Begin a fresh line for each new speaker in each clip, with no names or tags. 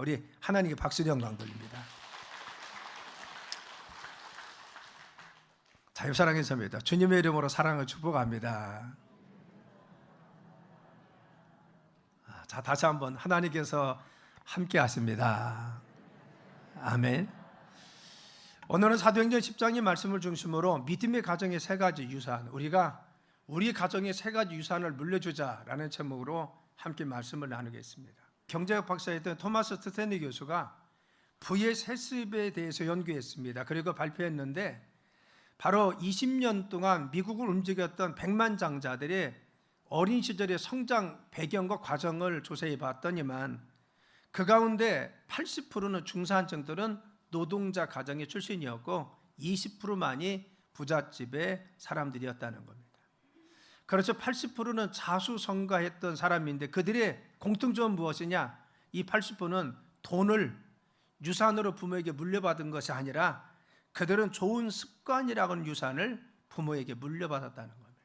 우리 하나님께 박수 영광 돌립니다. 자유사랑의 섬입니다. 주님의 이름으로 사랑을 축복합니다. 자, 다시 한번 하나님께서 함께 하십니다. 아멘. 오늘은 사도행전 10장의 말씀을 중심으로 믿음의 가정의 세 가지 유산, 우리가 우리 가정의 세 가지 유산을 물려주자라는 제목으로 함께 말씀을 나누겠습니다. 경제학 박사였던 토마스 스탠리 교수가 부의 세습에 대해서 연구했습니다. 그리고 발표했는데 바로 20년 동안 미국을 움직였던 백만장자들의 어린 시절의 성장 배경과 과정을 조사해 봤더니만 그 가운데 80%는 중산층들은 노동자 가정의 출신이었고 20%만이 부잣집의 사람들이었다는 겁니다. 그렇죠. 80%는 자수성가했던 사람인데 그들의 공통점은 무엇이냐? 이 80%는 돈을 유산으로 부모에게 물려받은 것이 아니라 그들은 좋은 습관이라는 유산을 부모에게 물려받았다는 겁니다.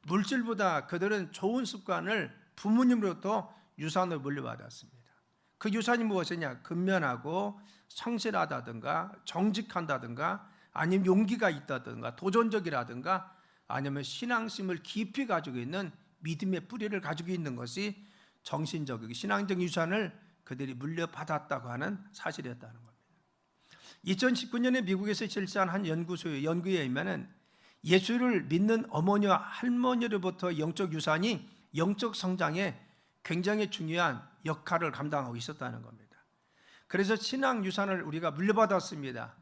물질보다 그들은 좋은 습관을 부모님으로부터 유산을 물려받았습니다. 그 유산이 무엇이냐? 근면하고 성실하다든가 정직한다든가 아니면 용기가 있다든가 도전적이라든가 아니면 신앙심을 깊이 가지고 있는 믿음의 뿌리를 가지고 있는 것이 정신적, 신앙적 유산을 그들이 물려받았다고 하는 사실이었다는 겁니다. 2019년에 미국에서 실시한 한 연구소의 연구에 의하면 예수를 믿는 어머니와 할머니로부터 영적 유산이 영적 성장에 굉장히 중요한 역할을 감당하고 있었다는 겁니다. 그래서 신앙 유산을 우리가 물려받았습니다.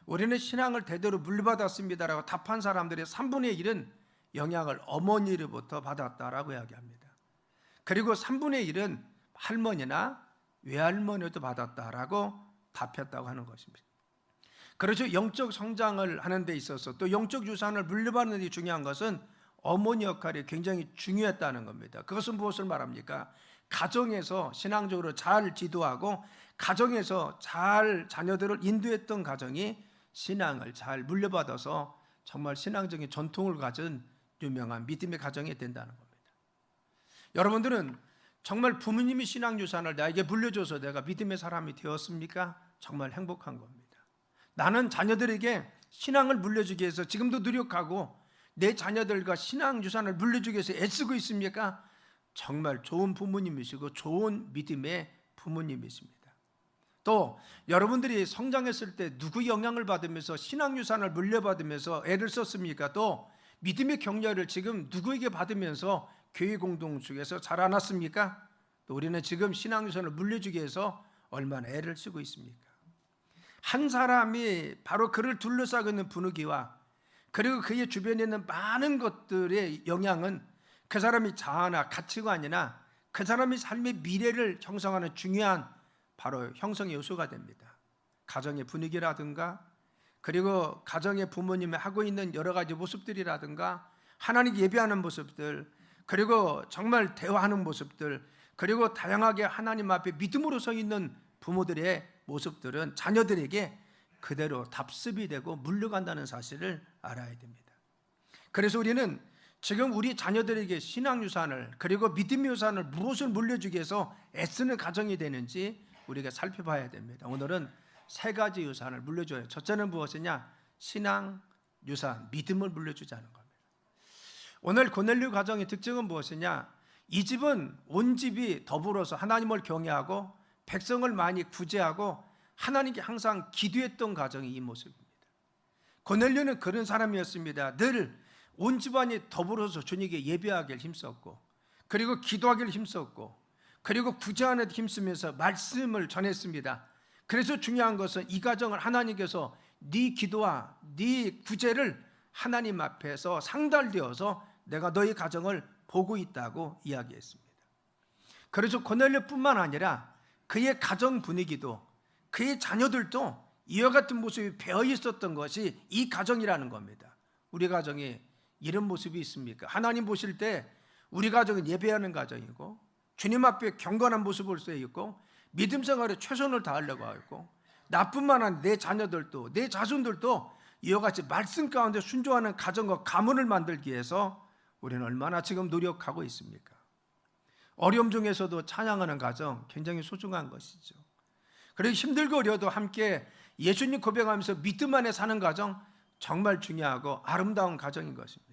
우리는 신앙을 대대로 물려받았습니다라고 답한 사람들의 3분의 1은 영향을 어머니로부터 받았다라고 이야기합니다. 그리고 3분의 1은 할머니나 외할머니로부터 받았다라고 답했다고 하는 것입니다. 그렇죠. 영적 성장을 하는 데 있어서 또 영적 유산을 물려받는 데 중요한 것은 어머니 역할이 굉장히 중요했다는 겁니다. 그것은 무엇을 말합니까? 가정에서 신앙적으로 잘 지도하고 가정에서 잘 자녀들을 인도했던 가정이 신앙을 잘 물려받아서 정말 신앙적인 전통을 가진 유명한 믿음의 가정이 된다는 겁니다. 여러분들은 정말 부모님이 신앙 유산을 나에게 물려줘서 내가 믿음의 사람이 되었습니까? 정말 행복한 겁니다. 나는 자녀들에게 신앙을 물려주기 위해서 지금도 노력하고 내 자녀들과 신앙 유산을 물려주기 위해서 애쓰고 있습니까? 정말 좋은 부모님이시고 좋은 믿음의 부모님이십니다. 또 여러분들이 성장했을 때 누구 영향을 받으면서 신앙 유산을 물려받으면서 애를 썼습니까? 또 믿음의 격려를 지금 누구에게 받으면서 교회 공동체에서 자라났습니까? 또 우리는 지금 신앙 유산을 물려주기 위해서 얼마나 애를 쓰고 있습니까? 한 사람이 바로 그를 둘러싸고 있는 분위기와 그리고 그의 주변에 있는 많은 것들의 영향은 그 사람이 자아나 가치관이나 그 사람의 삶의 미래를 형성하는 중요한 바로 형성의 요소가 됩니다. 가정의 분위기라든가 그리고 가정의 부모님이 하고 있는 여러 가지 모습들이라든가 하나님 예배하는 모습들 그리고 정말 대화하는 모습들 그리고 다양하게 하나님 앞에 믿음으로 서 있는 부모들의 모습들은 자녀들에게 그대로 답습이 되고 물려간다는 사실을 알아야 됩니다. 그래서 우리는 지금 우리 자녀들에게 신앙 유산을 그리고 믿음의 유산을 무엇을 물려주기 위해서 애쓰는 가정이 되는지 우리가 살펴봐야 됩니다. 오늘은 세 가지 유산을 물려줘요. 첫째는 무엇이냐? 신앙 유산, 믿음을 물려주자는 겁니다. 오늘 고넬료 가정의 특징은 무엇이냐? 이 집은 온 집이 더불어서 하나님을 경외하고 백성을 많이 구제하고 하나님께 항상 기도했던 가정이 이 모습입니다. 고넬료는 그런 사람이었습니다. 늘 온 집안이 더불어서 주님께 예배하길 힘썼고 그리고 기도하길 힘썼고 그리고 구제하는 데 힘쓰면서 말씀을 전했습니다. 그래서 중요한 것은 이 가정을 하나님께서 네 기도와 네 구제를 하나님 앞에서 상달되어서 내가 너희 가정을 보고 있다고 이야기했습니다. 그래서 고넬료뿐만 아니라 그의 가정 분위기도 그의 자녀들도 이와 같은 모습이 배어 있었던 것이 이 가정이라는 겁니다. 우리 가정에 이런 모습이 있습니까? 하나님 보실 때 우리 가정은 예배하는 가정이고 주님 앞에 경건한 모습을 볼 수 있고 믿음 생활에 최선을 다하려고 하고 나뿐만 아니라 내 자녀들도 내 자손들도 이와 같이 말씀 가운데 순종하는 가정과 가문을 만들기 위해서 우리는 얼마나 지금 노력하고 있습니까? 어려움 중에서도 찬양하는 가정 굉장히 소중한 것이죠. 그리고 힘들고 어려도 함께 예수님 고백하면서 믿음 안에 사는 가정 정말 중요하고 아름다운 가정인 것입니다.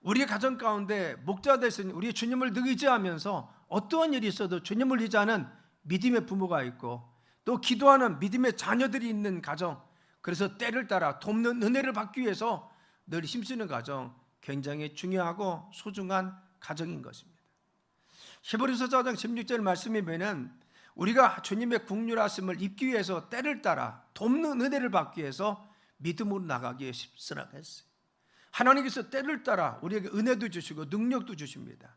우리 가정 가운데 목자 되신 우리 주님을 의지하면서 어떠한 일이 있어도 주님을 의지하는 믿음의 부모가 있고 또 기도하는 믿음의 자녀들이 있는 가정, 그래서 때를 따라 돕는 은혜를 받기 위해서 늘 힘쓰는 가정 굉장히 중요하고 소중한 가정인 것입니다. 히브리서 4장 16절 말씀에 보면 우리가 주님의 국률하심을 입기 위해서 때를 따라 돕는 은혜를 받기 위해서 믿음으로 나가기에 십시라고 했어요. 하나님께서 때를 따라 우리에게 은혜도 주시고 능력도 주십니다.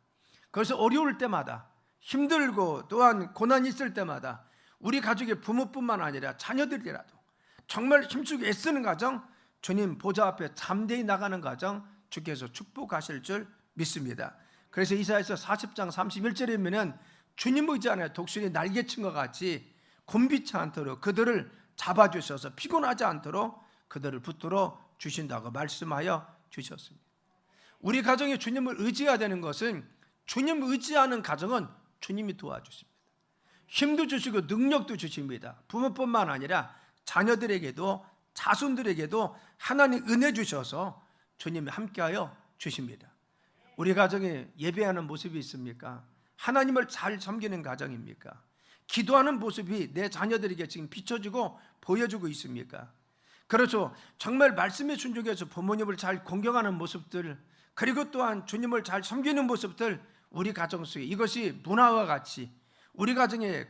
그래서 어려울 때마다 힘들고 또한 고난이 있을 때마다 우리 가족의 부모뿐만 아니라 자녀들이라도 정말 힘쓰고 애쓰는 가정, 주님 보좌 앞에 잠대히 나가는 가정 주께서 축복하실 줄 믿습니다. 그래서 이사야서 40장 31절에 보면 주님 의지하는 독수리 날개친과 같이 곤비치 않도록 그들을 잡아주셔서 피곤하지 않도록 그들을 붙들어 주신다고 말씀하여 주셨습니다. 우리 가정이 주님을 의지해야 되는 것은 주님 의지하는 가정은 주님이 도와주십니다. 힘도 주시고 능력도 주십니다. 부모뿐만 아니라 자녀들에게도 자손들에게도 하나님 은혜 주셔서 주님이 함께하여 주십니다. 우리 가정에 예배하는 모습이 있습니까? 하나님을 잘 섬기는 가정입니까? 기도하는 모습이 내 자녀들에게 지금 비춰지고 보여주고 있습니까? 그렇죠. 정말 말씀에 순종해서 부모님을 잘 공경하는 모습들, 그리고 또한 주님을 잘 섬기는 모습들 우리 가정 속에 이것이 문화와 같이 우리 가정의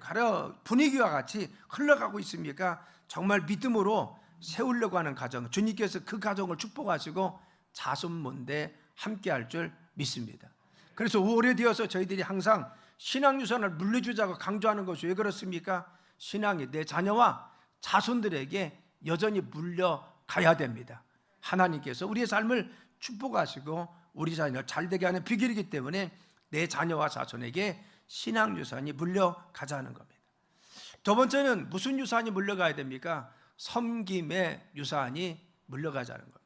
분위기와 같이 흘러가고 있습니까? 정말 믿음으로 세우려고 하는 가정, 주님께서 그 가정을 축복하시고 자손문대 함께할 줄 믿습니다. 그래서 오래되어서 저희들이 항상 신앙유산을 물려주자고 강조하는 것이 왜 그렇습니까? 신앙이 내 자녀와 자손들에게 여전히 물려가야 됩니다. 하나님께서 우리의 삶을 축복하시고 우리 자녀를 잘되게 하는 비결이기 때문에 내 자녀와 자손에게 신앙유산이 물려가자는 겁니다. 두 번째는 무슨 유산이 물려가야 됩니까? 섬김의 유산이 물려가자는 겁니다.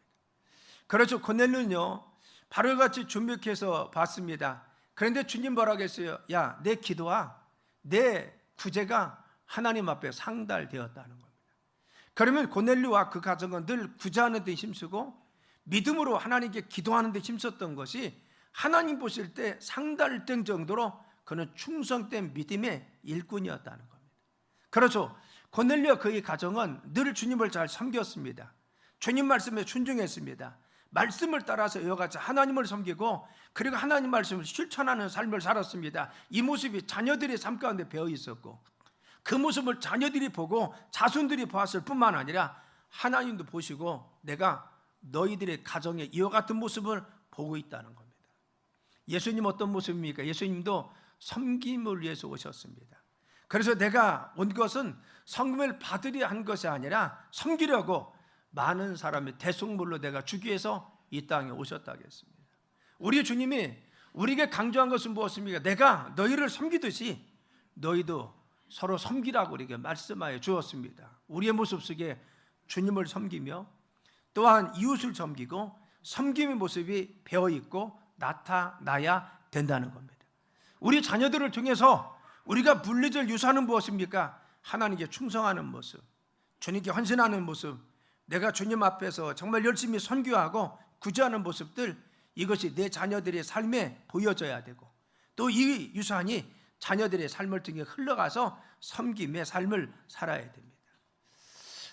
그렇죠. 고넬료는요 바로 같이 준비해서 봤습니다. 그런데 주님 뭐라고 했어요? 야, 내 기도와 내 구제가 하나님 앞에 상달되었다는 겁니다. 그러면 고넬료와 그 가정은 늘 구제하는 데 힘쓰고 믿음으로 하나님께 기도하는 데 힘썼던 것이 하나님 보실 때 상달된 정도로 그는 충성된 믿음의 일꾼이었다는 겁니다. 그렇죠. 고넬료와 그의 가정은 늘 주님을 잘 섬겼습니다. 주님 말씀에 순종했습니다. 말씀을 따라서 이와 같이 하나님을 섬기고 그리고 하나님 말씀을 실천하는 삶을 살았습니다. 이 모습이 자녀들의 삶 가운데 배어 있었고 그 모습을 자녀들이 보고 자손들이 보았을 뿐만 아니라 하나님도 보시고 내가 너희들의 가정에 이와 같은 모습을 보고 있다는 겁니다. 예수님 어떤 모습입니까? 예수님도 섬김을 위해서 오셨습니다. 그래서 내가 온 것은 섬김을 받으려 한 것이 아니라 섬기려고 많은 사람의 대속물로 내가 주기 위해서 이 땅에 오셨다고 했습니다. 우리 주님이 우리에게 강조한 것은 무엇입니까? 내가 너희를 섬기듯이 너희도 서로 섬기라고 우리에게 말씀하여 주었습니다. 우리의 모습 속에 주님을 섬기며 또한 이웃을 섬기고 섬김의 모습이 배어있고 나타나야 된다는 겁니다. 우리 자녀들을 통해서 우리가 물려줄 유산은 무엇입니까? 하나님께 충성하는 모습, 주님께 헌신하는 모습, 내가 주님 앞에서 정말 열심히 선교하고 구제하는 모습들, 이것이 내 자녀들의 삶에 보여져야 되고 또 이 유산이 자녀들의 삶을 통해 흘러가서 섬김의 삶을 살아야 됩니다.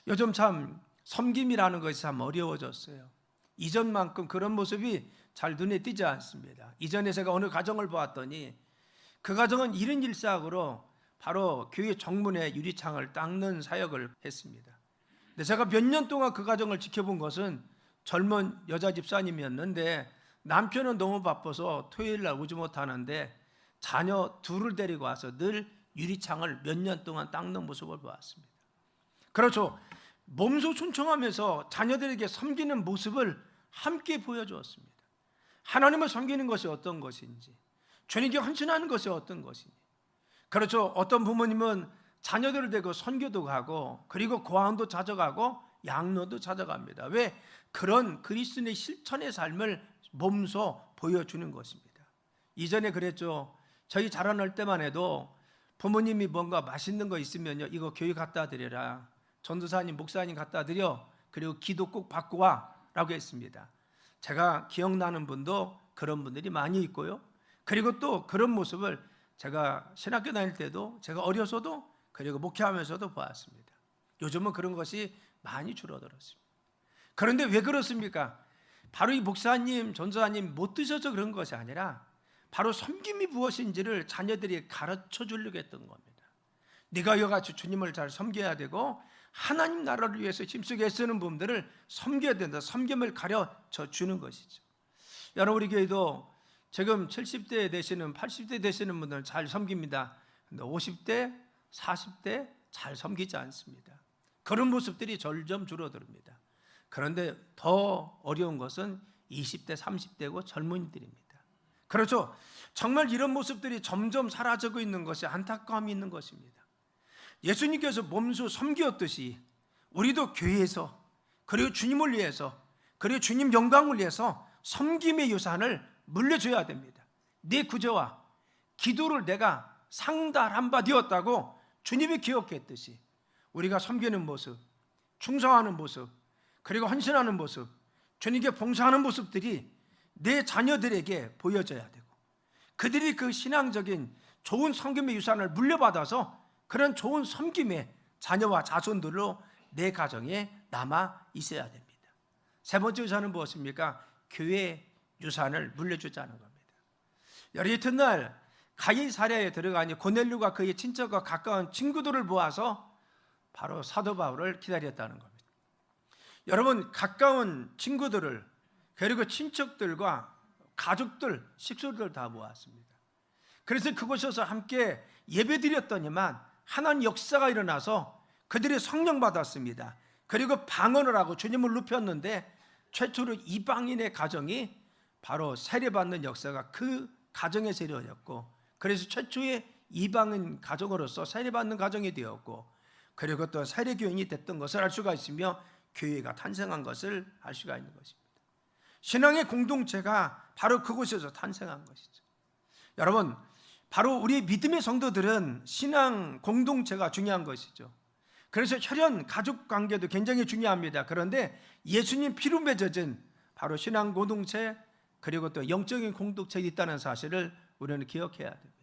요즘 참 섬김이라는 것이 참 어려워졌어요. 이전만큼 그런 모습이 잘 눈에 띄지 않습니다. 이전에 제가 어느 가정을 보았더니 그 가정은 이른 일삭으로 바로 교회 정문에 유리창을 닦는 사역을 했습니다. 근데 제가 몇 년 동안 그 가정을 지켜본 것은 젊은 여자 집사님이었는데 남편은 너무 바빠서 토요일 날 오지 못하는데 자녀 둘을 데리고 와서 늘 유리창을 몇 년 동안 닦는 모습을 보았습니다. 그렇죠. 몸소 순종하면서 자녀들에게 섬기는 모습을 함께 보여주었습니다. 하나님을 섬기는 것이 어떤 것인지, 주님께 헌신하는 것이 어떤 것인지. 그렇죠. 어떤 부모님은 자녀들을 데리고 선교도 가고 그리고 고아원도 찾아가고 양로도 찾아갑니다. 왜? 그런 그리스도의 실천의 삶을 몸소 보여주는 것입니다. 이전에 그랬죠. 저희 자라날 때만 해도 부모님이 뭔가 맛있는 거 있으면요, 이거 교회 갖다 드려라, 전도사님 목사님 갖다 드려, 그리고 기도 꼭 받고 와 라고 했습니다. 제가 기억나는 분도 그런 분들이 많이 있고요, 그리고 또 그런 모습을 제가 신학교 다닐 때도, 제가 어려서도, 그리고 목회하면서도 보았습니다. 요즘은 그런 것이 많이 줄어들었습니다. 그런데 왜 그렇습니까? 바로 이 목사님, 전도사님 못 드셔서 그런 것이 아니라 바로 섬김이 무엇인지를 자녀들이 가르쳐 주려고 했던 겁니다. 네가 이와 같이 주님을 잘 섬겨야 되고 하나님 나라를 위해서 힘쓰게 애쓰는 분들을 섬겨야 된다. 섬김을 가르쳐 주는 것이죠. 여러분, 우리 교회도 지금 70대 되시는, 80대 되시는 분들은 잘 섬깁니다. 근데 50대, 40대 잘 섬기지 않습니다. 그런 모습들이 점점 줄어듭니다. 그런데 더 어려운 것은 20대, 30대고 젊은이들입니다. 그렇죠? 정말 이런 모습들이 점점 사라지고 있는 것이 안타까움이 있는 것입니다. 예수님께서 몸소 섬기었듯이 우리도 교회에서, 그리고 주님을 위해서, 그리고 주님 영광을 위해서 섬김의 유산을 물려줘야 됩니다. 내 구제와 기도를 내가 상달한 바 되었다고 주님이 기억했듯이 우리가 섬기는 모습, 충성하는 모습, 그리고 헌신하는 모습, 주님께 봉사하는 모습들이 내 자녀들에게 보여져야 되고, 그들이 그 신앙적인 좋은 섬김의 유산을 물려받아서 그런 좋은 섬김의 자녀와 자손들로 내 가정에 남아 있어야 됩니다. 세 번째 유산은 무엇입니까? 교회 유산을 물려주자는 겁니다. 여러 이튿날 가이사랴에 들어가니 고넬료가 그의 친척과 가까운 친구들을 모아서 바로 사도 바울을 기다렸다는 겁니다. 여러분, 가까운 친구들을, 그리고 친척들과 가족들, 식구들 다 모았습니다. 그래서 그곳에서 함께 예배드렸더니만 하나님 역사가 일어나서 그들이 성령 받았습니다. 그리고 방언을 하고 주님을 높였는데 최초로 이방인의 가정이 바로 세례받는 역사가 그 가정에서 이루어졌고, 그래서 최초의 이방인 가정으로서 세례받는 가정이 되었고, 그리고 또 세례교인이 됐던 것을 알 수가 있으며 교회가 탄생한 것을 알 수가 있는 것입니다. 신앙의 공동체가 바로 그곳에서 탄생한 것이죠. 여러분, 바로 우리 믿음의 성도들은 신앙 공동체가 중요한 것이죠. 그래서 혈연 가족 관계도 굉장히 중요합니다. 그런데 예수님 피로 맺어진 바로 신앙 공동체, 그리고 또 영적인 공동체가 있다는 사실을 우리는 기억해야 됩니다.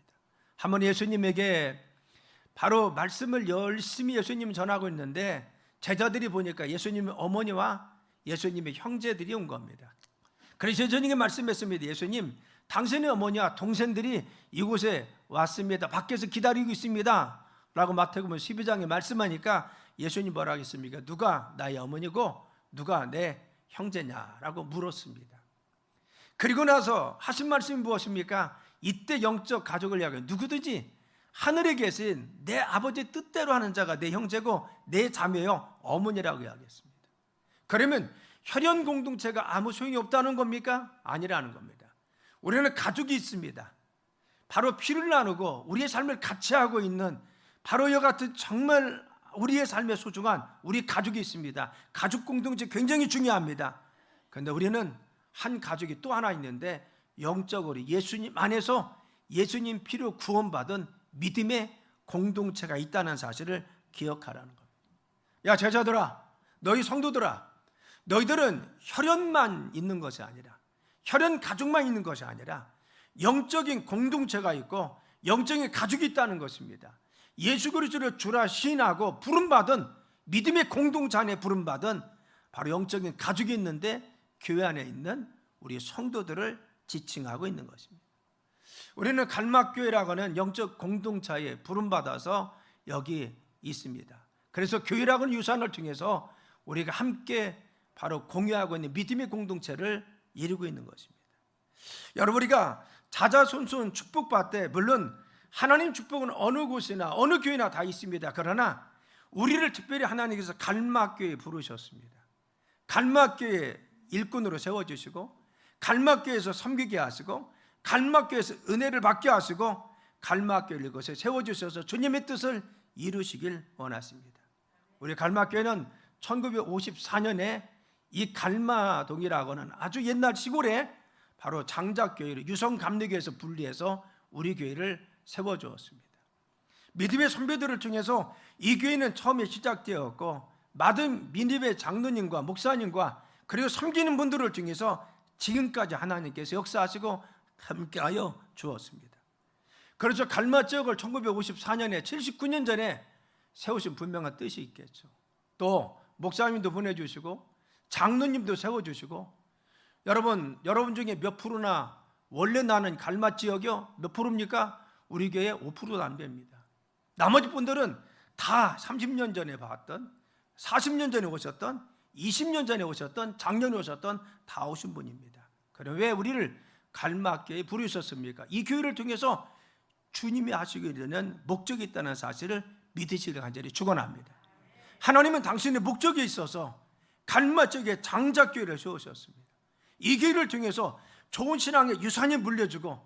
한번 예수님에게 바로 말씀을 열심히 예수님이 전하고 있는데 제자들이 보니까 예수님의 어머니와 예수님의 형제들이 온 겁니다. 그래서 예수님이 말씀했습니다. 예수님, 당신의 어머니와 동생들이 이곳에 왔습니다. 밖에서 기다리고 있습니다 라고 마태복음 12장에 말씀하니까 예수님 뭐라 하겠습니까? 누가 나의 어머니고 누가 내 형제냐라고 물었습니다. 그리고 나서 하신 말씀이 무엇입니까? 이때 영적 가족을 이야기해요. 누구든지 하늘에 계신 내 아버지 뜻대로 하는 자가 내 형제고 내 자매요 어머니라고 이야기했습니다. 그러면 혈연 공동체가 아무 소용이 없다는 겁니까? 아니라는 겁니다. 우리는 가족이 있습니다. 바로 피를 나누고 우리의 삶을 같이 하고 있는 바로 이와 같은 정말 우리의 삶에 소중한 우리 가족이 있습니다. 가족 공동체 굉장히 중요합니다. 그런데 우리는 한 가족이 또 하나 있는데 영적으로 예수님 안에서 예수님 피로 구원받은 믿음의 공동체가 있다는 사실을 기억하라는 겁니다. 야 제자들아, 너희 성도들아, 너희들은 혈연만 있는 것이 아니라, 혈연 가족만 있는 것이 아니라 영적인 공동체가 있고 영적인 가족이 있다는 것입니다. 예수 그리스도를 주라 시인하고 부름받은 믿음의 공동체 안에 부름받은 바로 영적인 가족이 있는데 교회 안에 있는 우리 성도들을 지칭하고 있는 것입니다. 우리는 갈막교회라고 하는 영적 공동체에 부름받아서 여기 있습니다. 그래서 교회라고 하는 유산을 통해서 우리가 함께 바로 공유하고 있는 믿음의 공동체를 이루고 있는 것입니다. 여러분, 우리가 자자손손 축복받을 때 물론 하나님 축복은 어느 곳이나 어느 교회나 다 있습니다. 그러나 우리를 특별히 하나님께서 갈막교회에 부르셨습니다. 갈막교회 일꾼으로 세워주시고 갈막교회에서 섬기게 하시고 갈막교회에서 은혜를 받게 하시고 갈막교회를 이곳에 세워주셔서 주님의 뜻을 이루시길 원하십니다. 우리 갈막교회는 1954년에 이 갈마동이라고 하는 아주 옛날 시골에 바로 장작교회로 유성감리교회에서 분리해서 우리 교회를 세워주었습니다. 믿음의 선배들을 통해서 이 교회는 처음에 시작되었고 많은 믿음의 장로님과 목사님과 그리고 섬기는 분들을 통해서 지금까지 하나님께서 역사하시고 함께하여 주었습니다. 그래서 갈마 지역을 1954년에 79년 전에 세우신 분명한 뜻이 있겠죠. 또 목사님도 보내주시고 장로님도 세워주시고 여러분 중에 몇 프로나 원래 나는 갈마 지역이요 몇 프로입니까? 우리 교회 5%도 안 됩니다. 나머지 분들은 다 30년 전에 봤던 40년 전에 오셨던 20년 전에 오셨던 작년에 오셨던 다 오신 분입니다. 그럼 왜 우리를 갈마교회에 부르셨습니까? 이 교회를 통해서 주님이 하시게 되는 목적이 있다는 사실을 믿으시길 간절히 축원합니다. 하나님은 당신의 목적이 있어서 갈마 지역에 장작교회를 세우셨습니다. 이 교회를 통해서 좋은 신앙의 유산이 물려주고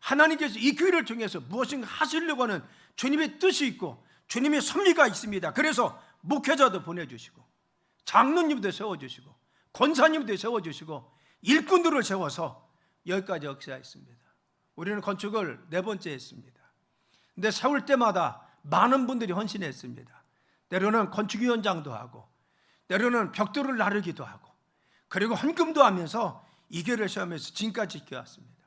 하나님께서 이 교회를 통해서 무엇인가 하시려고 하는 주님의 뜻이 있고 주님의 섭리가 있습니다. 그래서 목회자도 보내주시고 장로님도 세워주시고 권사님도 세워주시고 일꾼들을 세워서 여기까지 역사했습니다. 우리는 건축을 4번째 했습니다. 근데 세울 때마다 많은 분들이 헌신했습니다. 때로는 건축위원장도 하고 때로는 벽돌을 나르기도 하고 그리고 헌금도 하면서 이 교회를 세우면서 지금까지 지켜왔습니다.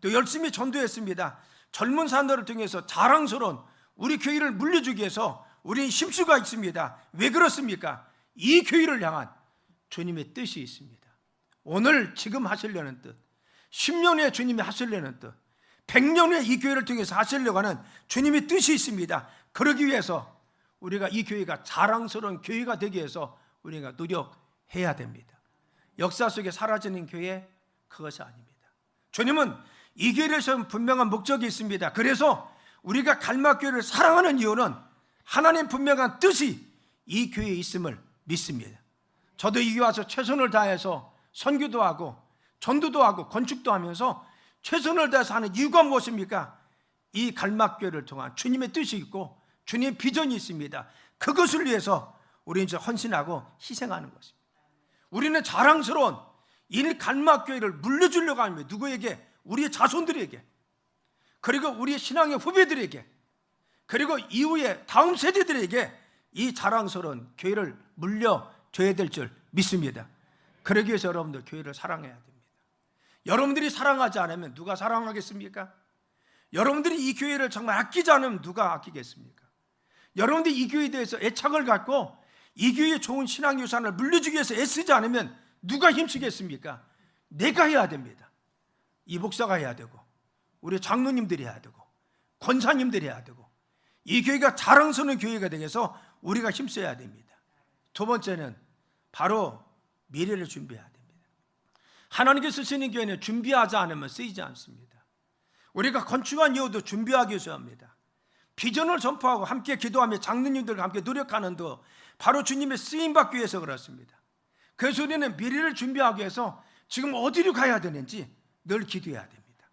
또 열심히 전도했습니다. 젊은 사람들을 통해서 자랑스러운 우리 교회를 물려주기 위해서 우리는 힘수가 있습니다. 왜 그렇습니까? 이 교회를 향한 주님의 뜻이 있습니다. 오늘 지금 하시려는 뜻, 10년 후에 주님이 하시려는 뜻, 100년 후에 이 교회를 통해서 하시려고 하는 주님의 뜻이 있습니다. 그러기 위해서 우리가 이 교회가 자랑스러운 교회가 되기 위해서 우리가 노력해야 됩니다. 역사 속에 사라지는 교회, 그것이 아닙니다. 주님은 이 교회를 세운 분명한 목적이 있습니다. 그래서 우리가 갈마교회를 사랑하는 이유는 하나님 분명한 뜻이 이 교회에 있음을 믿습니다. 저도 이 교회 와서 최선을 다해서 선교도 하고 전도도 하고 건축도 하면서 최선을 다해서 하는 이유가 무엇입니까? 이 갈마교회를 통한 주님의 뜻이 있고 주님의 비전이 있습니다. 그것을 위해서 우리는 이제 헌신하고 희생하는 것입니다. 우리는 자랑스러운 이 갈마교회를 물려주려고 합니다. 누구에게? 우리의 자손들에게, 그리고 우리의 신앙의 후배들에게, 그리고 이후에 다음 세대들에게 이 자랑스러운 교회를 물려줘야 될 줄 믿습니다. 그러기 위해서 여러분들 교회를 사랑해야 됩니다. 여러분들이 사랑하지 않으면 누가 사랑하겠습니까? 여러분들이 이 교회를 정말 아끼지 않으면 누가 아끼겠습니까? 여러분들이 이 교회에 대해서 애착을 갖고 이 교회의 좋은 신앙 유산을 물려주기 위해서 애쓰지 않으면 누가 힘쓰겠습니까? 내가 해야 됩니다. 이 목사가 해야 되고 우리 장로님들이 해야 되고 권사님들이 해야 되고 이 교회가 자랑스러운 교회가 되기 위해서 우리가 힘써야 됩니다. 두 번째는 바로 미래를 준비해야 됩니다. 하나님께서 쓰시는 교회는 준비하지 않으면 쓰이지 않습니다. 우리가 건축한 이유도 준비하기 위해서 합니다. 비전을 전파하고 함께 기도하며 장로님들과 함께 노력하는 도 바로 주님의 쓰임받기 위해서 그렇습니다. 그래서 우리는 미래를 준비하기 위해서 지금 어디로 가야 되는지 늘 기도해야 됩니다.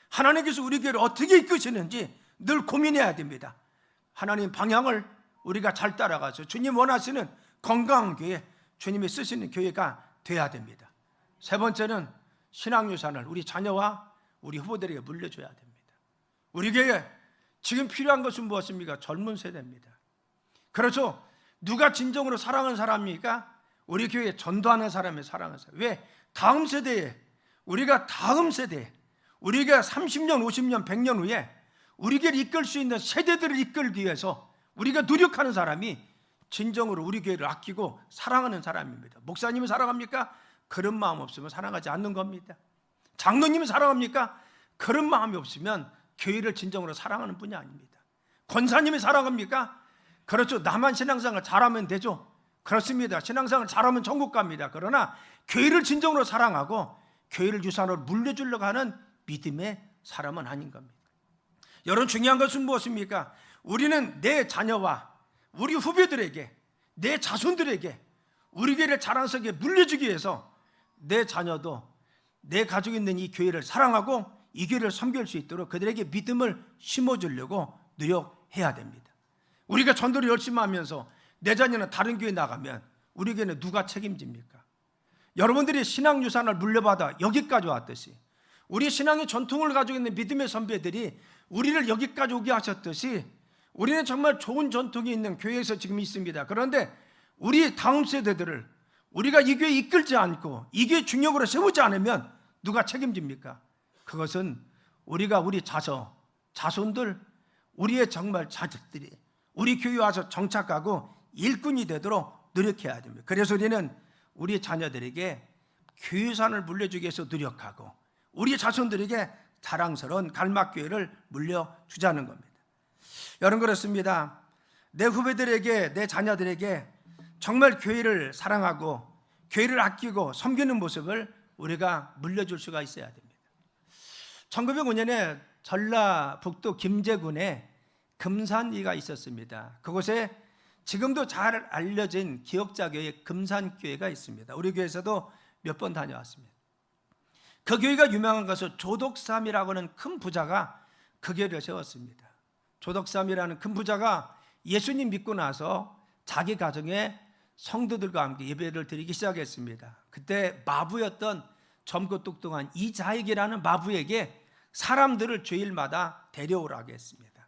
하나님께서 우리 교회를 어떻게 이끄시는지 늘 고민해야 됩니다. 하나님 방향을 우리가 잘 따라가서 주님 원하시는 건강한 교회, 주님이 쓰시는 교회가 돼야 됩니다. 세 번째는 신앙유산을 우리 자녀와 우리 후보들에게 물려줘야 됩니다. 우리 교회에 지금 필요한 것은 무엇입니까? 젊은 세대입니다. 그렇죠? 누가 진정으로 사랑하는 사람입니까? 우리 교회에 전도하는 사람의 사랑하는 사람. 왜? 다음 세대에, 우리가 다음 세대에, 우리가 30년, 50년, 100년 후에 우리 교회를 이끌 수 있는 세대들을 이끌기 위해서 우리가 노력하는 사람이 진정으로 우리 교회를 아끼고 사랑하는 사람입니다. 목사님을 사랑합니까? 그런 마음 없으면 사랑하지 않는 겁니다. 장로님을 사랑합니까? 그런 마음이 없으면 교회를 진정으로 사랑하는 분이 아닙니다. 권사님을 사랑합니까? 그렇죠. 나만 신앙생활 잘하면 되죠. 그렇습니다. 신앙생활 잘하면 천국 갑니다. 그러나 교회를 진정으로 사랑하고 교회를 유산으로 물려주려고 하는 믿음의 사람은 아닌 겁니다. 여러분, 중요한 것은 무엇입니까? 우리는 내 자녀와 우리 후배들에게, 내 자손들에게 우리 교회를 자랑스럽게 물려주기 위해서 내 자녀도 내 가족이 있는 이 교회를 사랑하고 이 교회를 섬길 수 있도록 그들에게 믿음을 심어주려고 노력해야 됩니다. 우리가 전도를 열심히 하면서 내 자녀는 다른 교회 나가면 우리 교회는 누가 책임집니까? 여러분들이 신앙유산을 물려받아 여기까지 왔듯이 우리 신앙의 전통을 가지고 있는 믿음의 선배들이 우리를 여기까지 오게 하셨듯이 우리는 정말 좋은 전통이 있는 교회에서 지금 있습니다. 그런데 우리 다음 세대들을 우리가 이 교회 이끌지 않고 이 교회 중역으로 세우지 않으면 누가 책임집니까? 그것은 우리가 우리 자손들, 우리의 정말 자식들이 우리 교회 와서 정착하고 일꾼이 되도록 노력해야 됩니다. 그래서 우리는 우리 자녀들에게 교회산을 물려주기 위해서 노력하고 우리 자손들에게 자랑스러운 갈막교회를 물려주자는 겁니다. 여러분, 그렇습니다. 내 후배들에게, 내 자녀들에게 정말 교회를 사랑하고 교회를 아끼고 섬기는 모습을 우리가 물려줄 수가 있어야 됩니다. 1905년에 전라북도 김제군에 금산리가 있었습니다. 그곳에 지금도 잘 알려진 기억자교회 금산교회가 있습니다. 우리 교회에서도 몇 번 다녀왔습니다. 그 교회가 유명한 것은 조덕삼이라고 하는 큰 부자가 그 교회를 세웠습니다. 조덕삼이라는 큰 부자가 예수님 믿고 나서 자기 가정에 성도들과 함께 예배를 드리기 시작했습니다. 그때 마부였던 젊고 뚱뚱한 이자익이라는 마부에게 사람들을 주일마다 데려오라고 했습니다.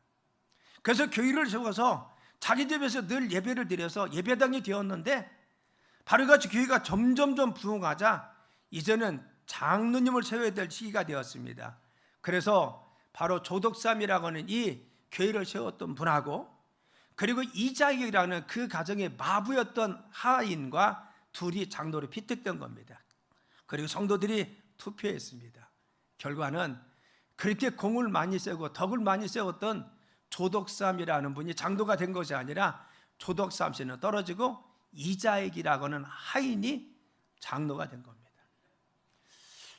그래서 교회를 세워서 자기 집에서 늘 예배를 드려서 예배당이 되었는데, 바로 같이 교회가 점점점 부흥하자 이제는 장로님을 세워야 될 시기가 되었습니다. 그래서 바로 조덕삼이라고 하는 이 교회를 세웠던 분하고, 그리고 이자익이라는 그 가정의 마부였던 하인과 둘이 장로로 피택된 겁니다. 그리고 성도들이 투표했습니다. 결과는 그렇게 공을 많이 세고 덕을 많이 세웠던 조덕삼이라는 분이 장로가 된 것이 아니라 조덕삼 씨는 떨어지고 이자익이라고 하는 하인이 장로가 된 겁니다.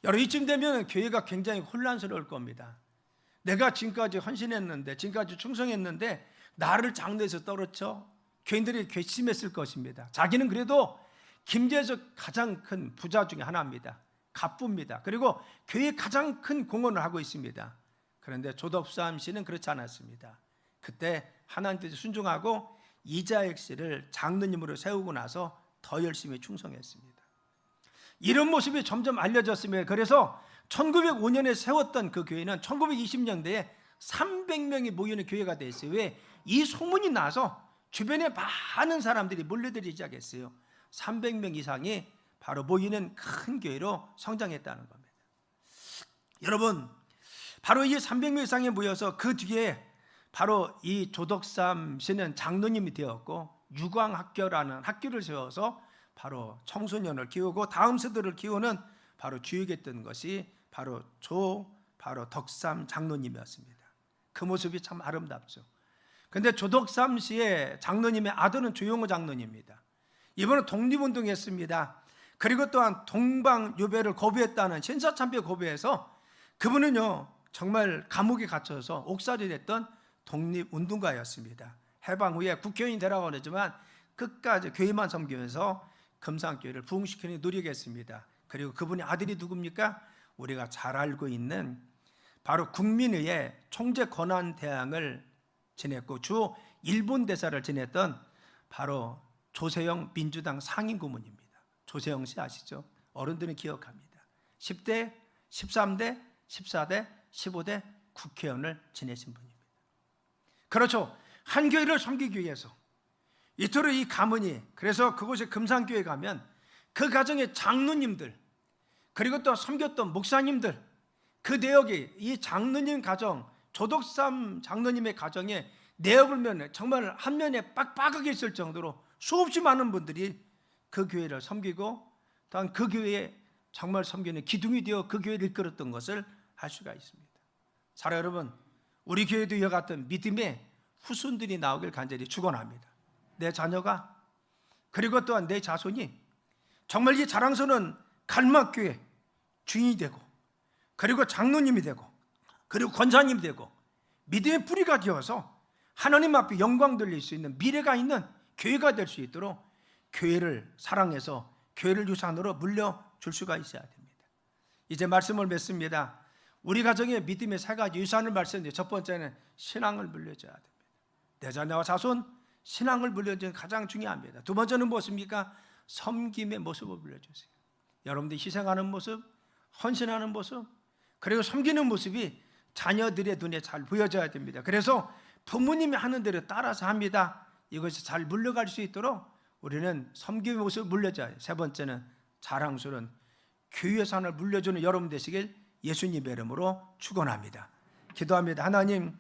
여러분, 이쯤 되면 교회가 굉장히 혼란스러울 겁니다. 내가 지금까지 헌신했는데, 지금까지 충성했는데 나를 장로에서 떨어져 교인들이 괘씸했을 것입니다. 자기는 그래도 김제에서 가장 큰 부자 중에 하나입니다. 갑부입니다. 그리고 교회에 가장 큰 공헌을 하고 있습니다. 그런데 조덕삼 씨는 그렇지 않았습니다. 그때 하나님 뜻에 순종하고 이자익 씨를 장로님으로 세우고 나서 더 열심히 충성했습니다. 이런 모습이 점점 알려졌습니다. 그래서 1905년에 세웠던 그 교회는 1920년대에 300명이 모이는 교회가 됐어요. 왜? 이 소문이 나서 주변에 많은 사람들이 몰려들기 시작했어요. 300명 이상이 바로 모이는 큰 교회로 성장했다는 겁니다. 여러분, 바로 이 300명 이상이 모여서 그 뒤에 바로 이 조덕삼 씨는 장로님이 되었고, 유광학교라는 학교를 세워서 바로 청소년을 키우고 다음 세대를 키우는 바로 주역했던 것이 바로 덕삼 장로님이었습니다. 그 모습이 참 아름답죠. 그런데 조덕삼 씨의 장로님의 아들은 조용호 장로님입니다. 이번에 독립운동했습니다. 그리고 또한 동방유배를 거부했다는 신사참배 거부해서 그분은요 정말 감옥에 갇혀서 옥살이 됐던 독립운동가였습니다. 해방 후에 국회의원이 되라고 하지만 끝까지 교회만 섬기면서 금산교회를 부흥시키는 노력했습니다. 그리고 그분의 아들이 누굽니까? 우리가 잘 알고 있는 바로 국민의회 총재권한대항을 지냈고 주 일본 대사를 지냈던 바로 조세영 민주당 상임고문입니다. 조세영 씨 아시죠? 어른들은 기억합니다. 10대, 13대, 14대, 15대 국회의원을 지내신 분입니다. 그렇죠. 한 교회를 섬기기 위해서 이토록 이 가문이, 그래서 그곳에 금산교회 가면 그 가정의 장로님들, 그리고 또 섬겼던 목사님들, 그 내역이 이 장로님 가정, 조덕삼 장로님의 가정에 내역을 정말 한 면에 빡빡하게 있을 정도로 수없이 많은 분들이 그 교회를 섬기고 또한 그 교회에 정말 섬기는 기둥이 되어 그 교회를 이끌었던 것을 알 수가 있습니다. 사랑 여러분, 우리 교회도 이와 같은 믿음의 후손들이 나오길 간절히 축원합니다. 내 자녀가, 그리고 또한 내 자손이 정말 이 자랑스러운 갈막교회 주인이 되고, 그리고 장로님이 되고, 그리고 권사님이 되고 믿음의 뿌리가 되어서 하나님 앞에 영광 돌릴 수 있는 미래가 있는 교회가 될 수 있도록 교회를 사랑해서 교회를 유산으로 물려줄 수가 있어야 됩니다. 이제 말씀을 맺습니다. 우리 가정의 믿음의 세 가지 유산을 말씀드려요. 첫 번째는 신앙을 물려줘야 됩니다. 내 자녀와 자손 신앙을 물려주는 가장 중요합니다. 두 번째는 무엇입니까? 섬김의 모습을 물려주세요. 여러분들이 희생하는 모습, 헌신하는 모습, 그리고 섬기는 모습이 자녀들의 눈에 잘 보여져야 됩니다. 그래서 부모님이 하는 대로 따라서 합니다. 이것이 잘 물려갈 수 있도록 우리는 섬김의 모습을 물려줘야 해요. 세 번째는 자랑스러운 교회 산을 물려주는 여러분 되시길 예수님의 이름으로 축원합니다. 기도합니다. 하나님,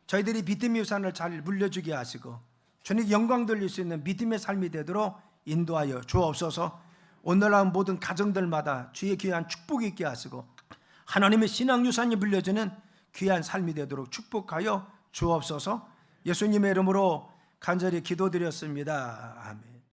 저희들이 믿음의 유산을 잘 물려주게 하시고 주님께 영광 돌릴 수 있는 믿음의 삶이 되도록 인도하여 주옵소서. 오늘날 모든 가정들마다 주의 귀한 축복이 있게 하시고 하나님의 신앙 유산이 물려주는 귀한 삶이 되도록 축복하여 주옵소서. 예수님의 이름으로 간절히 기도드렸습니다. 아멘.